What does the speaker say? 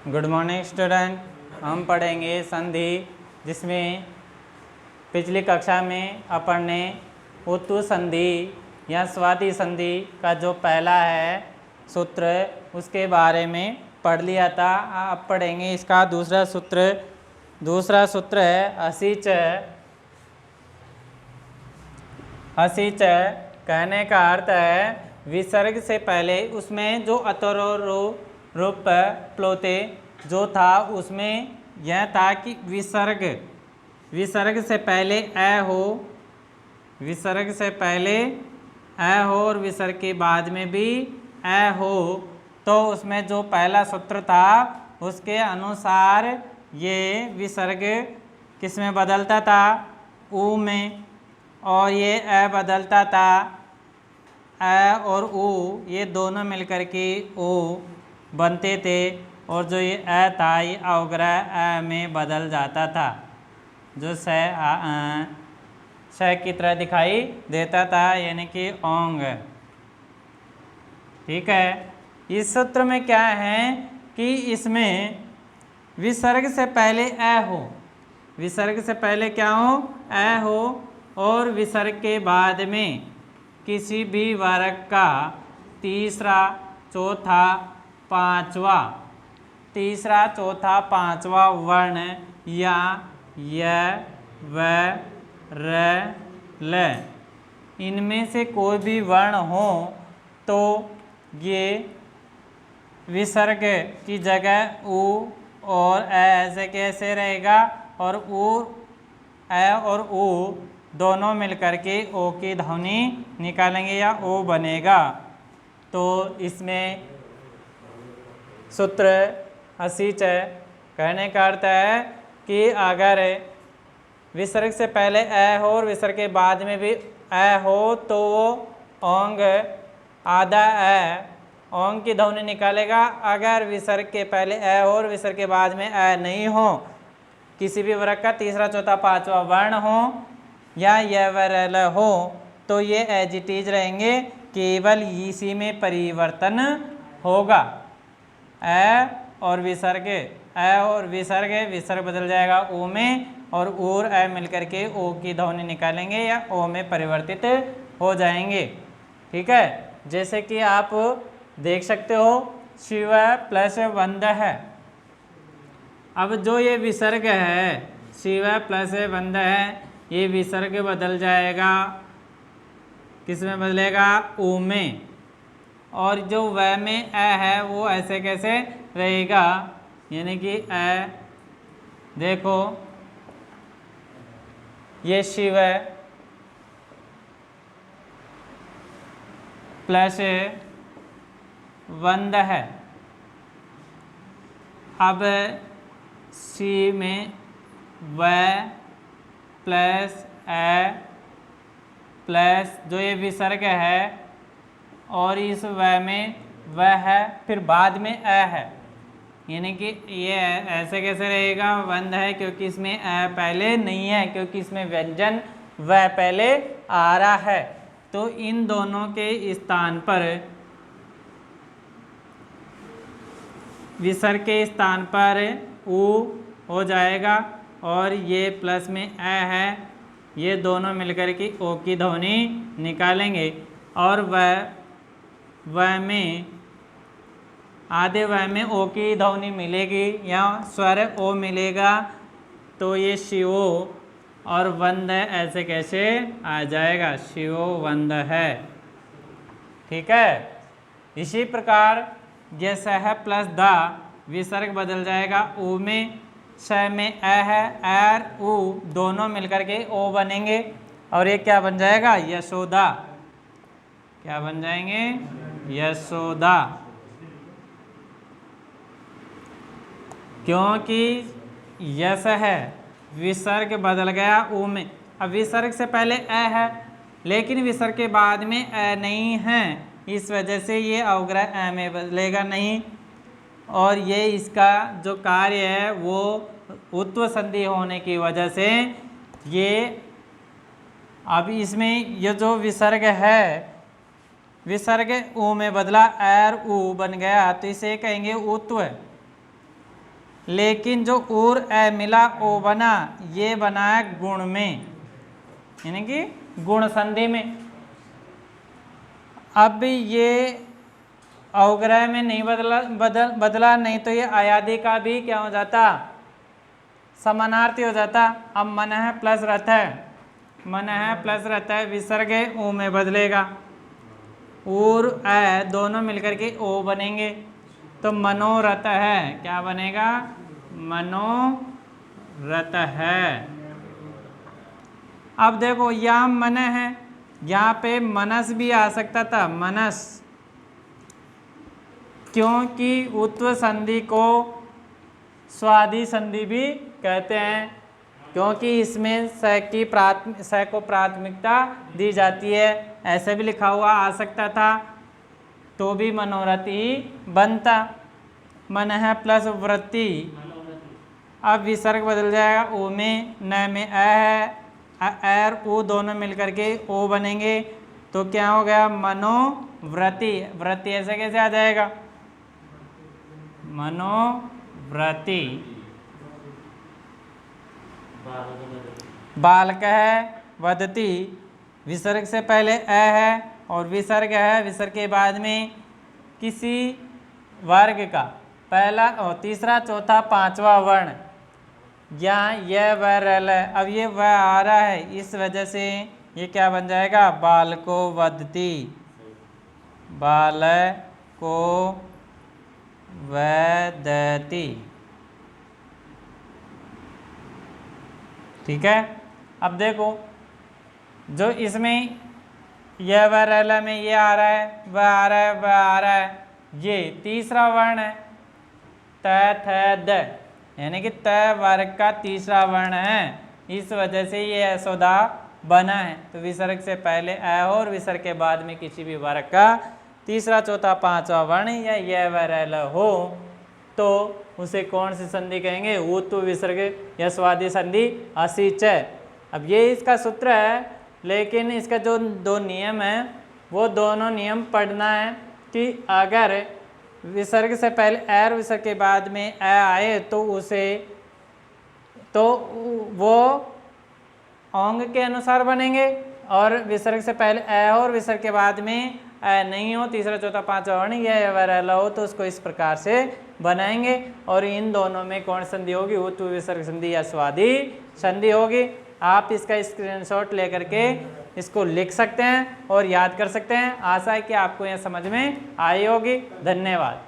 Good morning student. हम पढ़ेंगे संधि, जिसमें पिछली कक्षा में अपन ने उत्तु संधि या स्वाति संधि का जो पहला है सूत्र, उसके बारे में पढ़ लिया था। अब पढ़ेंगे इसका दूसरा सूत्र। दूसरा सूत्र है असिच। असिच कहने का अर्थ है विसर्ग से पहले उसमें जो अतरो रूप प्लोते जो था, उसमें यह था कि विसर्ग से पहले ए हो, विसर्ग से पहले ए हो और विसर्ग के बाद में भी ए हो। तो उसमें जो पहला सूत्र था उसके अनुसार ये विसर्ग किस में बदलता था? ऊ में। और ये ए बदलता था, ए और ऊ ये दोनों मिलकर के ओ बनते थे। और जो ये ए था ये अवग्रह ए में बदल जाता था, जो श की तरह दिखाई देता था, यानी कि ओंग। ठीक है। इस सूत्र में क्या है कि इसमें विसर्ग से पहले ए हो, विसर्ग से पहले क्या हो? ए हो। और विसर्ग के बाद में किसी भी वर्ग का तीसरा, चौथा, पांचवा, तीसरा, चौथा, पांचवा वर्ण या य, व, र, ल, इनमें से कोई भी वर्ण हो तो ये विसर्ग की जगह ऊ और ए ऐसे कैसे रहेगा, और ऊ, ए और ऊ दोनों मिलकर के ओ की ध्वनि निकालेंगे या ओ बनेगा। तो इसमें सूत्र असिच कहने का अर्थ है कि अगर विसर्ग से पहले ए हो और विसर्ग के बाद में भी ए हो तो वो ओंग आधा ए ओंग की ध्वनि निकालेगा। अगर विसर्ग के पहले ए हो और विसर्ग के बाद में ए नहीं हो, किसी भी वर्ग का तीसरा, चौथा, पांचवा वर्ण हो या य, व, र, ल हो, तो ये एज इट इज रहेंगे, केवल इसी में परिवर्तन होगा। ए और विसर्ग, ए और विसर्ग, विसर्ग बदल जाएगा ओ में और ऊर ए मिलकर के ओ की ध्वनि निकालेंगे या ओ में परिवर्तित हो जाएंगे। ठीक है। जैसे कि आप देख सकते हो शिव प्लस वंद है। अब जो ये विसर्ग है शिव प्लस वंद है, ये विसर्ग बदल जाएगा, किस में बदलेगा? ऊ में। और जो व में ए है वो ऐसे कैसे रहेगा, यानी कि ए देखो ये शिव प्लस वंद है। अब सी में व प्लस ए प्लस जो ये विसर्ग है और इस व में व है, फिर बाद में ए है, यानी कि ये ऐसे कैसे रहेगा? वंद है, क्योंकि इसमें ए पहले नहीं है, क्योंकि इसमें व्यंजन व पहले आ रहा है। तो इन दोनों के स्थान पर, विसर्ग के स्थान पर ऊ हो जाएगा और ये प्लस में ए है, ये दोनों मिलकर के ओ की ध्वनि निकालेंगे। और व में आधे व में ओ की ध्वनि मिलेगी या स्वर ओ मिलेगा, तो ये शिवो और वंद ऐसे कैसे आ जाएगा? शिवो वंद है। ठीक है। इसी प्रकार ये सह प्लस द विसर्ग बदल जाएगा ऊ में, स में ए है, एर ऊ दोनों मिलकर के ओ बनेंगे और ये क्या बन जाएगा? यशोदा। क्या बन जाएंगे? यशोदा। क्योंकि यस है, विसर्ग बदल गया ऊ में। अब विसर्ग से पहले ए है, लेकिन विसर्ग के बाद में ए नहीं है, इस वजह से ये अवग्रह ए में बदलेगा नहीं। और ये इसका जो कार्य है वो उत्व संधि होने की वजह से ये अब इसमें ये जो विसर्ग है, विसर्ग ऊ में बदला, एर ऊ बन गया, तो इसे कहेंगे उत्व। लेकिन जो उर ए मिला ओ बना, ये बना है गुण में, यानी कि गुण संधि में। अब ये अवग्रह में नहीं बदला नहीं तो ये अयादि का भी क्या हो जाता, समानार्थी हो जाता। अब मन है प्लस रथ है, मन है प्लस रथ है, विसर्ग ओ में बदलेगा, और ए दोनों मिलकर के ओ बनेंगे, तो मनोरथ है, क्या बनेगा, मनोरथ है। अब देखो यहाँ मन है, यहाँ पे मनस भी आ सकता था, मनस, क्योंकि उत्व संधि को स्वादि संधि भी कहते हैं, क्योंकि इसमें स को प्राथमिकता दी जाती है। ऐसे भी लिखा हुआ आ सकता था तो भी मनोरथी ही बनता। मन है प्लस वृत्ति, अब विसर्ग बदल जाएगा ओ में, न में अ है, और ऊ दोनों मिलकर के ओ बनेंगे, तो क्या हो गया, मनोव्रति। वृत्ति ऐसे कैसे आ जाएगा, मनोव्रति। बालक है, वदति, विसर्ग से पहले अ है और विसर्ग है, विसर्ग के बाद में किसी वर्ग का पहला और तीसरा चौथा पांचवा वर्ण, यहाँ यह व रल है, अब ये वह आ रहा है, इस वजह से ये क्या बन जाएगा, बालको वदति, बालको वदति। ठीक है। अब देखो जो इसमें यह व रल में ये आ रहा है, वह आ रहा है, वह आ रहा है, ये तीसरा वर्ण है, त थ द, यानी कि त वर्ग का तीसरा वर्ण है, इस वजह से ये यशोदा बना है। तो विसर्ग से पहले अ हो और विसर्ग के बाद में किसी भी वर्ग का तीसरा चौथा पांचवा वर्ण या यह व रल हो तो उसे कौन सी संधि कहेंगे, उत्व विसर्ग यस्वादी संधि असिच। अब ये इसका सूत्र है, लेकिन इसका जो दो नियम है वो दोनों नियम पढ़ना है कि अगर विसर्ग से पहले और विसर्ग के बाद में अ आए तो उसे, तो वो औंग के अनुसार बनेंगे, और विसर्ग से पहले अ हो और विसर्ग के बाद में अ नहीं हो, तीसरा चौथा पांचवा वर्ण यह वरला हो, तो उसको इस प्रकार से बनाएंगे। और इन दोनों में कौन संधि होगी, उत्व विसर्ग संधि या स्वादि संधि होगी। आप इसका स्क्रीनशॉट लेकर के इसको लिख सकते हैं और याद कर सकते हैं। आशा है कि आपको यह समझ में आई होगी। धन्यवाद।